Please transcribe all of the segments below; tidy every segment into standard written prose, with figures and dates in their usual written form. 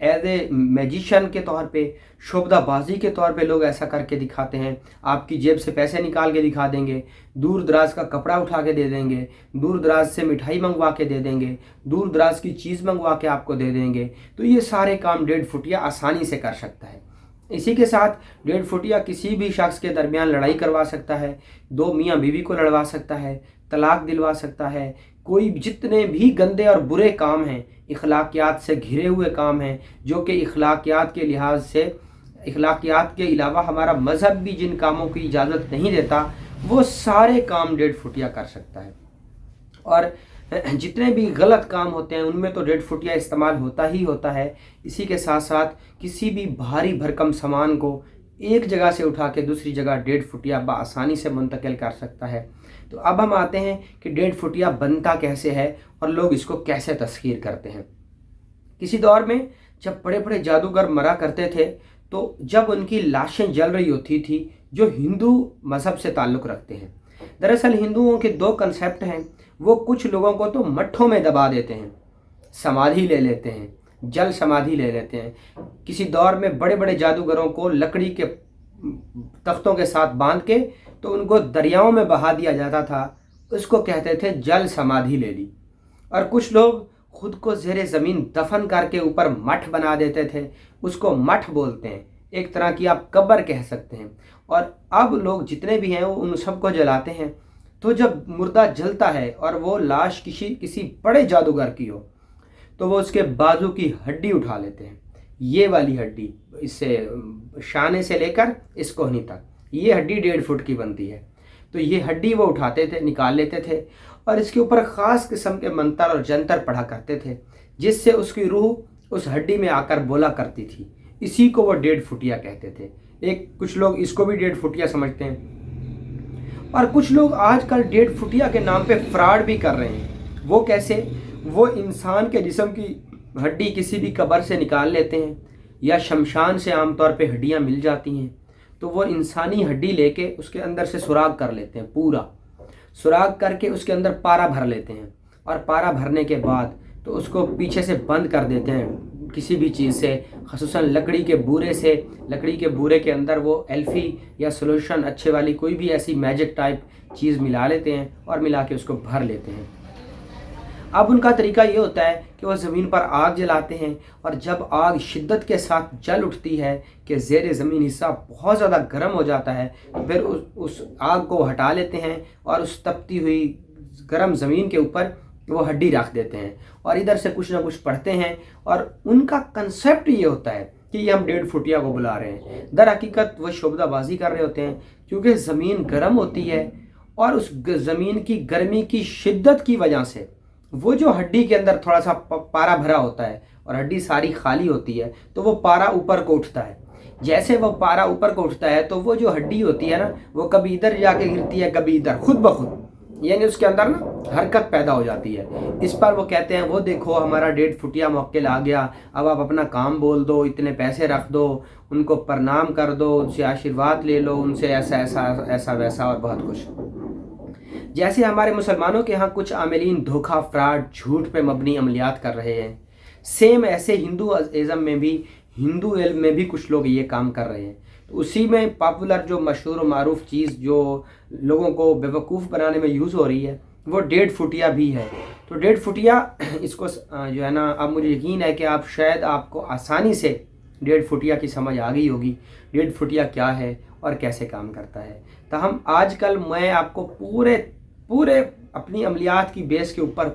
As a میجیشن کے طور پہ، شعبدہ بازی کے طور پہ لوگ ایسا کر کے دکھاتے ہیں. آپ کی جیب سے پیسے نکال کے دکھا دیں گے، دور دراز کا کپڑا اٹھا کے دے دیں گے، دور دراز سے مٹھائی منگوا کے دے دیں گے، دور دراز کی چیز منگوا کے آپ کو دے دیں گے. تو یہ سارے کام ڈیڑھ فٹیا آسانی سے کر سکتا ہے. اسی کے ساتھ ڈیڑھ فٹیا کسی بھی شخص کے درمیان لڑائی کروا سکتا ہے، دو میاں بیوی کو لڑوا سکتا ہے، طلاق دلوا سکتا ہے. کوئی جتنے بھی گندے اور برے کام ہیں، اخلاقیات سے گھرے ہوئے کام ہیں، جو کہ اخلاقیات کے لحاظ سے، اخلاقیات کے علاوہ ہمارا مذہب بھی جن کاموں کی اجازت نہیں دیتا، وہ سارے کام ڈیڑھ فٹیا کر سکتا ہے. اور جتنے بھی غلط کام ہوتے ہیں ان میں تو ڈیڑھ فٹیا استعمال ہوتا ہی ہوتا ہے. اسی کے ساتھ ساتھ کسی بھی بھاری بھرکم سامان کو ایک جگہ سے اٹھا کے دوسری جگہ ڈیڑھ فٹیا بآسانی سے منتقل کر سکتا ہے. تو اب ہم آتے ہیں کہ ڈیڑھ فٹیا بنتا کیسے ہے اور لوگ اس کو کیسے تسخیر کرتے ہیں. کسی دور میں جب بڑے بڑے جادوگر مرا کرتے تھے تو جب ان کی لاشیں جل رہی ہوتی تھی جو ہندو مذہب سے تعلق رکھتے ہیں. دراصل ہندوؤں کے دو کنسیپٹ ہیں. وہ کچھ لوگوں کو تو مٹھوں میں دبا دیتے ہیں، سمادھی لے لیتے ہیں، جل سمادھی لے لیتے ہیں. کسی دور میں بڑے بڑے جادوگروں کو لکڑی کے تختوں کے ساتھ باندھ کے تو ان کو دریاؤں میں بہا دیا جاتا تھا. اس کو کہتے تھے جل سمادھی لے لی. اور کچھ لوگ خود کو زیر زمین دفن کر کے اوپر مٹھ بنا دیتے تھے. اس کو مٹھ بولتے ہیں، ایک طرح کی آپ قبر کہہ سکتے ہیں. اور اب لوگ جتنے بھی ہیں وہ ان سب کو جلاتے ہیں. تو جب مردہ جلتا ہے اور وہ لاش کسی بڑے جادوگر کی ہو تو وہ اس کے بازو کی ہڈی اٹھا لیتے ہیں. یہ والی ہڈی، اس سے شانے سے لے کر اس کوہنی تک، یہ ہڈی 1.5 فٹ کی بنتی ہے. تو یہ ہڈی وہ اٹھاتے تھے، نکال لیتے تھے اور اس کے اوپر خاص قسم کے منتر اور جنتر پڑھا کرتے تھے جس سے اس کی روح اس ہڈی میں آ کر بولا کرتی تھی. اسی کو وہ 1.5 فٹیا کہتے تھے. کچھ لوگ اس کو بھی 1.5 فٹیا سمجھتے ہیں. اور کچھ لوگ آج کل 1.5 فٹیا کے نام پہ فراڈ بھی کر رہے ہیں. وہ کیسے؟ وہ انسان کے جسم کی ہڈی کسی بھی قبر سے نکال لیتے ہیں یا شمشان سے عام طور پہ ہڈیاں مل جاتی ہیں. تو وہ انسانی ہڈی لے کے اس کے اندر سے سراغ کر لیتے ہیں، پورا سراغ کر کے اس کے اندر پارا بھر لیتے ہیں. اور پارا بھرنے کے بعد تو اس کو پیچھے سے بند کر دیتے ہیں کسی بھی چیز سے، خصوصاً لکڑی کے بورے سے. لکڑی کے بورے کے اندر وہ ایلفی یا سولوشن اچھے والی کوئی بھی ایسی میجک ٹائپ چیز ملا لیتے ہیں اور ملا کے اس کو بھر لیتے ہیں. اب ان کا طریقہ یہ ہوتا ہے کہ وہ زمین پر آگ جلاتے ہیں اور جب آگ شدت کے ساتھ جل اٹھتی ہے کہ زیر زمین حصہ بہت زیادہ گرم ہو جاتا ہے، پھر اس آگ کو ہٹا لیتے ہیں اور اس تپتی ہوئی گرم زمین کے اوپر وہ ہڈی رکھ دیتے ہیں اور ادھر سے کچھ نہ کچھ پڑھتے ہیں. اور ان کا کنسیپٹ یہ ہوتا ہے کہ یہ ہم 1.5 فٹیا کو بلا رہے ہیں. در حقیقت وہ شعبدہ بازی کر رہے ہوتے ہیں کیونکہ زمین گرم ہوتی ہے اور اس زمین کی گرمی کی شدت کی وجہ سے وہ جو ہڈی کے اندر تھوڑا سا پارا بھرا ہوتا ہے اور ہڈی ساری خالی ہوتی ہے تو وہ پارا اوپر کو اٹھتا ہے. جیسے وہ پارا اوپر کو اٹھتا ہے تو وہ جو ہڈی ہوتی ہے نا وہ کبھی ادھر جا کے گرتی ہے کبھی ادھر، خود بخود، یعنی اس کے اندر نا حرکت پیدا ہو جاتی ہے. اس پر وہ کہتے ہیں وہ دیکھو ہمارا 1.5 فٹیا موکل آ گیا، اب آپ اپنا کام بول دو، اتنے پیسے رکھ دو، ان کو پرنام کر دو، ان سے آشیرواد لے لو، ان سے ایسا ایسا ایسا ویسا اور بہت کچھ. جیسے ہمارے مسلمانوں کے ہاں کچھ عاملین دھوکہ، فراڈ، جھوٹ پہ مبنی عملیات کر رہے ہیں، سیم ایسے ہندو ازم میں بھی، ہندو علم میں بھی کچھ لوگ یہ کام کر رہے ہیں. تو اسی میں پاپولر جو مشہور و معروف چیز جو لوگوں کو بیوقوف بنانے میں یوز ہو رہی ہے وہ 1.5 فٹیا بھی ہے. تو 1.5 فٹیا اس کو جو ہے نا، اب مجھے یقین ہے کہ آپ کو آسانی سے 1.5 فٹیا کی سمجھ آ گئی ہوگی. 1.5 فٹیا کیا ہے اور کیسے کام کرتا ہے. تاہم آج کل میں آپ کو پورے اپنی عملیات کی بیس کے اوپر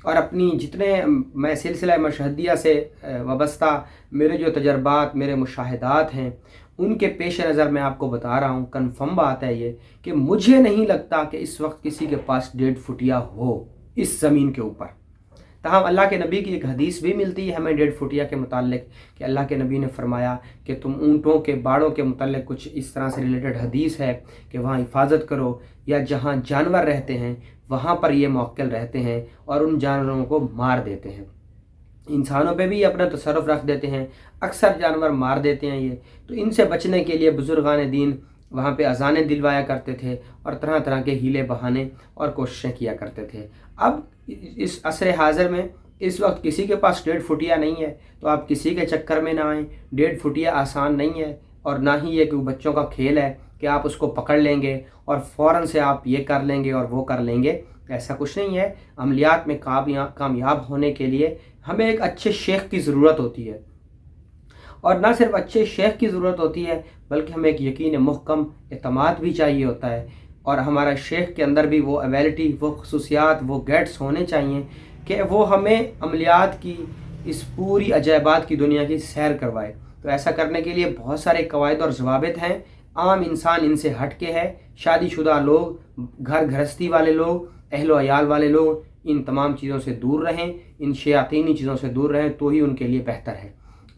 اور اپنی جتنے میں سلسلہ مشہدیہ سے وابستہ میرے جو تجربات، میرے مشاہدات ہیں، ان کے پیش نظر میں آپ کو بتا رہا ہوں. کنفرم بات ہے یہ کہ مجھے نہیں لگتا کہ اس وقت کسی کے پاس 1.5 فٹیا ہو اس زمین کے اوپر. تاہم اللہ کے نبی کی ایک حدیث بھی ملتی ہے ہمیں 1.5 فٹیا کے متعلق کہ اللہ کے نبی نے فرمایا کہ تم اونٹوں کے باڑوں کے متعلق کچھ اس طرح سے ریلیٹڈ حدیث ہے کہ وہاں حفاظت کرو، یا جہاں جانور رہتے ہیں وہاں پر یہ موکل رہتے ہیں اور ان جانوروں کو مار دیتے ہیں. انسانوں پہ بھی اپنا تصرف رکھ دیتے ہیں، اکثر جانور مار دیتے ہیں یہ. تو ان سے بچنے کے لیے بزرگان دین وہاں پہ اذانیں دلوایا کرتے تھے اور طرح طرح کے ہیلے بہانے اور کوششیں کیا کرتے تھے۔ اب اس عصر حاضر میں اس وقت کسی کے پاس 1.5 فٹیا نہیں ہے، تو آپ کسی کے چکر میں نہ آئیں۔ 1.5 فٹیا آسان نہیں ہے، اور نہ ہی یہ کہ وہ بچوں کا کھیل ہے کہ آپ اس کو پکڑ لیں گے اور فوراً سے آپ یہ کر لیں گے اور وہ کر لیں گے۔ ایسا کچھ نہیں ہے۔ عملیات میں کامیاب ہونے کے لیے ہمیں ایک اچھے شیخ کی ضرورت ہوتی ہے، اور نہ صرف اچھے شیخ کی ضرورت ہوتی ہے بلکہ ہمیں ایک یقین محکم، اعتماد بھی چاہیے ہوتا ہے، اور ہمارا شیخ کے اندر بھی وہ ایبیلٹی، وہ خصوصیات، وہ گیٹس ہونے چاہیے کہ وہ ہمیں عملیات کی اس پوری عجائبات کی دنیا کی سیر کروائے۔ تو ایسا کرنے کے لیے بہت سارے قواعد اور ضوابط ہیں۔ عام انسان ان سے ہٹ کے ہے، شادی شدہ لوگ، گھر گھرستی والے لوگ، اہل و عیال والے لوگ ان تمام چیزوں سے دور رہیں، ان شیاطینی چیزوں سے دور رہیں، تو ہی ان کے لیے بہتر ہے۔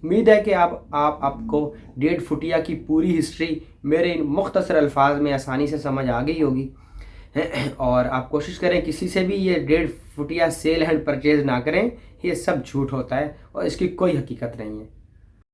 امید ہے کہ آپ کو 1.5 فٹیا کی پوری ہسٹری میرے ان مختصر الفاظ میں آسانی سے سمجھ آ گئی ہوگی، اور آپ کوشش کریں کسی سے بھی یہ 1.5 فٹیا سیل اینڈ پرچیز نہ کریں۔ یہ سب جھوٹ ہوتا ہے اور اس کی کوئی حقیقت نہیں ہے۔